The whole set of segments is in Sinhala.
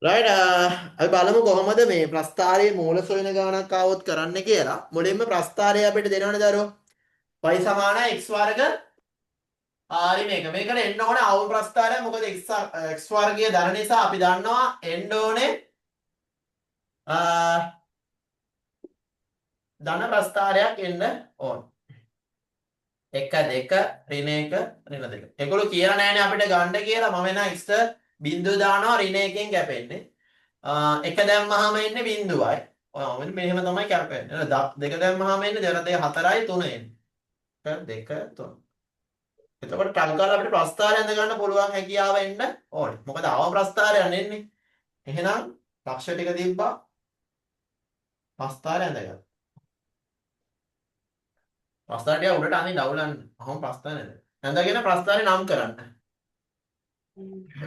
right අපි බලමු කොහොමද මේ ප්‍රස්ථාරයේ මූල සොයන ගණනක් ආවොත් කරන්න කියලා. මුලින්ම ප්‍රස්ථාරය අපිට දෙනවනේ දරුවෝ. y සමානයි x වර්ග හරි මේකට එන්න ඕනේ අවම ප්‍රස්ථාරය. මොකද x වර්ගය ධන නිසා අපි දන්නවා එන්න ඕනේ ධන ප්‍රස්ථාරයක් එන්න ඕන. 1 2 ඍණ 1 ඍණ 2. ඒගොල්ලෝ කියලා නැහැනේ අපිට ගන්න කියලා. මම එන x බිංදුව දානවා ඍණ 1කින් කැපෙන්නේ. එක දැම්මහම එන්නේ බිංදුවයි. ඔය මෙහෙම තමයි කැපෙන්නේ. දෙක දැම්මහම එන්නේ 2 2 4යි 3 එන්නේ. 1 2 3. එතකොට ටල්කාල අපිට ප්‍රස්ථාරය ඇඳ ගන්න පුළුවන් හැකියාව එන්න ඕනේ. මොකද අවම ප්‍රස්ථාරය එන්නේ. එහෙනම් ලක්ෂ ටික තිබ්බා ප්‍රස්ථාරය ඇඳගන්න. ප්‍රස්ථාරය උඩට අනින්න අවුලන්න. අහම ප්‍රස්ථාරය ඇඳ. ඇඳගෙන ප්‍රස්ථාරය නම් කරන්න.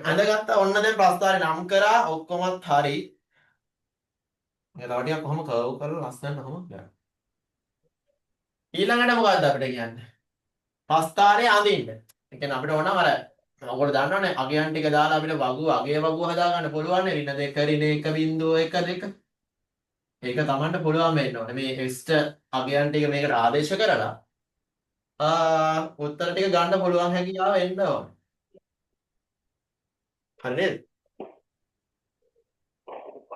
ඇඳගත්තා ඔන්න දැන් ප්‍රස්ථාරය නම් කරා ඔක්කොමත් හරි. මේ තව ටිකක් කොහොම කර්ව් කරලා ලස්සනට කොහොම ගන්න. ඊළඟට මොකද්ද අපිට කියන්නේ? ප්‍රස්ථාරය අඳින්න. ඒ කියන්නේ අපිට ඕන අර ඔයගොල්ලෝ දන්නවනේ අගයන් ටික දාලා අපිට අගය වගුව හදාගන්න පුළුවන් නේ. ඍණ 2 ඍණ 1.1 2. ඒක Tamanට පුළුවන් වෙන්න ඕනේ. මේ x අගයන් ටික මේකට ආදේශ කරලා උත්තර ටික ගන්න පුළුවන් හැකියාව එන්න ඕනේ. හරි නේද?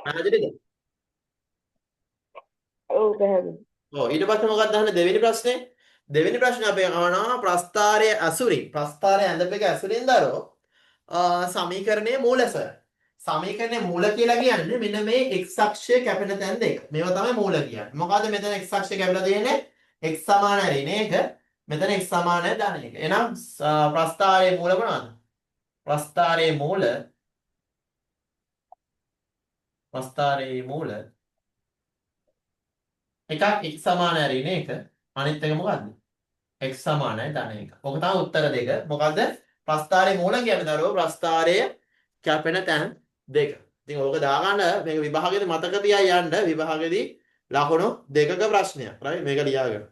පැහැදිලිද? ඔව් පැහැදිලි. ඔව් ඊට පස්සේ මොකක්ද අහන්නේ දෙවෙනි ප්‍රශ්නේ? දෙවෙනි ප්‍රශ්නේ අපි අහනවා ප්‍රස්ථාරයේ ඇසුරින්. ප්‍රස්ථාරයේ ඇඳපෙක ඇසුරින් දරෝ සමීකරණයේ මූල සොයන්න. සමීකරණයේ මූල කියලා කියන්නේ මෙන්න මේ x අක්ෂය කැපෙන තැන් දෙක. මේවා තමයි මූල කියන්නේ. මොකද මෙතන x අක්ෂය කැපිලා තියෙන්නේ x සමාන ඍණ 1 මෙතන x සමාන ධන 1. එහෙනම් ප්‍රස්ථාරයේ මූල මොනවද? ප්‍රස්ථාරයේ මූල එකක් x සමාන ඍණ 1 අනිත් එක මොකද්ද? x සමානයි ධන 1. ඔක තමයි උත්තර දෙක. මොකද්ද? ප්‍රස්ථාරයේ මූල කියන්නේ දරුවෝ ප්‍රස්ථාරයේ කැපෙන තැන් දෙක. ඉතින් ඕක දාගන්න මේක විභාගෙදී මතක තියා යන්න විභාගෙදී ලකුණු දෙකක ප්‍රශ්නයක්. right මේක ලියාගන්න.